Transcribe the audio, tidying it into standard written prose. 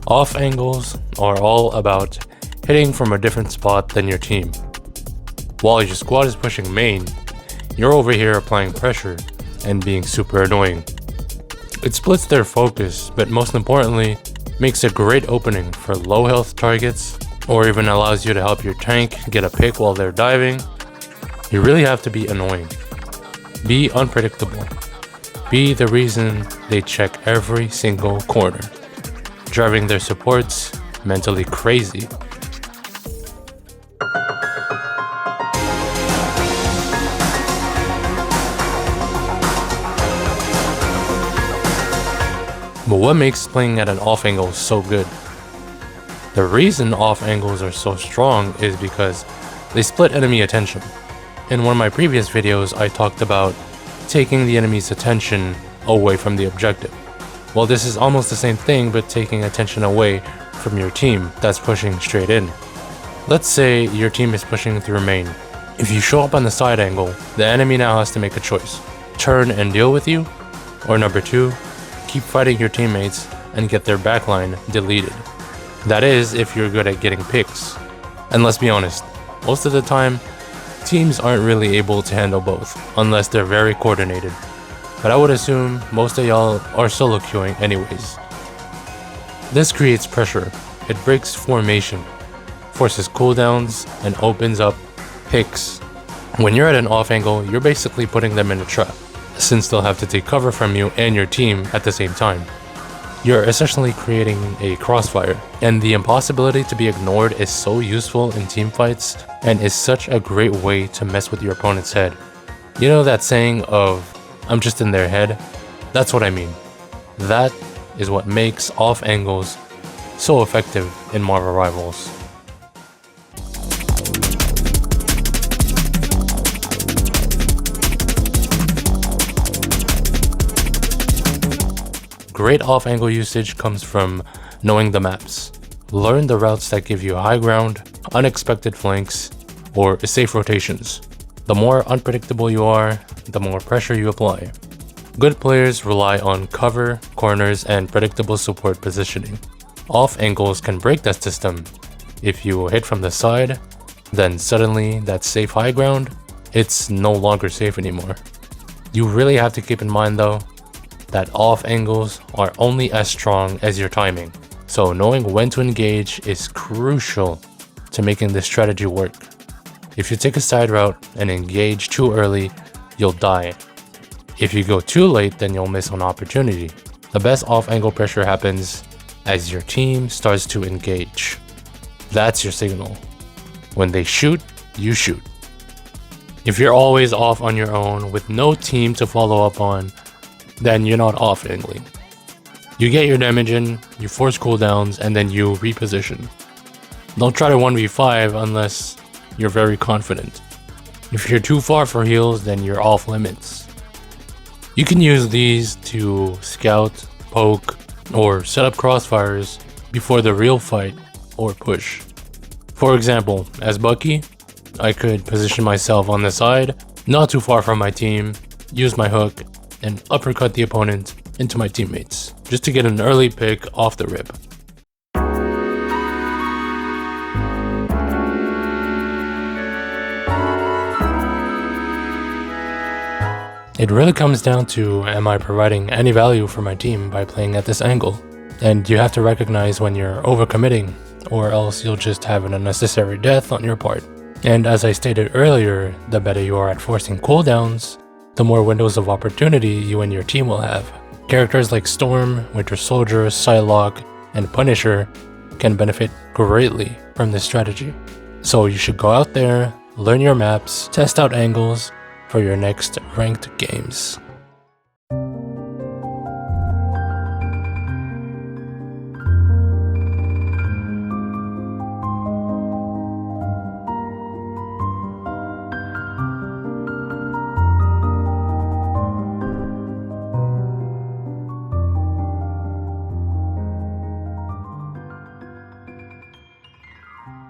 Off angles are all about hitting from a different spot than your team. While your squad is pushing main, you're over here applying pressure and being super annoying. It splits their focus, but most importantly, makes a great opening for low health targets, or even allows you to help your tank get a pick while they're diving. You really have to be annoying. Be unpredictable. Be the reason they check every single corner, driving their supports mentally crazy. But what makes playing at an off angle so good? The reason off angles are so strong is because they split enemy attention. In one of my previous videos, I talked about taking the enemy's attention away from the objective. Well, this is almost the same thing, but taking attention away from your team that's pushing straight in. Let's say your team is pushing through main. If you show up on the side angle, the enemy now has to make a choice. Turn and deal with you, or number 2, keep fighting your teammates and get their backline deleted. That is, if you're good at getting picks. And let's be honest, most of the time, teams aren't really able to handle both, unless they're very coordinated. But I would assume most of y'all are solo queuing anyways. This creates pressure, it breaks formation, forces cooldowns, and opens up picks. When you're at an off angle, you're basically putting them in a trap, since they'll have to take cover from you and your team at the same time. You're essentially creating a crossfire, and the impossibility to be ignored is so useful in teamfights and is such a great way to mess with your opponent's head. You know that saying of, "I'm just in their head"? That's what I mean. That is what makes off angles so effective in Marvel Rivals. Great off-angle usage comes from knowing the maps. Learn the routes that give you high ground, unexpected flanks, or safe rotations. The more unpredictable you are, the more pressure you apply. Good players rely on cover, corners, and predictable support positioning. Off angles can break that system. If you hit from the side, then suddenly that safe high ground, it's no longer safe anymore. You really have to keep in mind though, that off angles are only as strong as your timing. So knowing when to engage is crucial to making this strategy work. If you take a side route and engage too early, you'll die. If you go too late, then you'll miss an opportunity. The best off angle pressure happens as your team starts to engage. That's your signal. When they shoot, you shoot. If you're always off on your own with no team to follow up on, then you're not off angling. You get your damage in, you force cooldowns, and then you reposition. Don't try to 1v5 unless you're very confident. If you're too far for heals, then you're off limits. You can use these to scout, poke, or set up crossfires before the real fight or push. For example, as Bucky, I could position myself on the side, not too far from my team, use my hook, and uppercut the opponent into my teammates, just to get an early pick off the rip. It really comes down to, am I providing any value for my team by playing at this angle? And you have to recognize when you're overcommitting, or else you'll just have an unnecessary death on your part. And as I stated earlier, the better you are at forcing cooldowns, the more windows of opportunity you and your team will have. Characters like Storm, Winter Soldier, Psylocke, and Punisher can benefit greatly from this strategy. So you should go out there, learn your maps, test out angles for your next ranked games.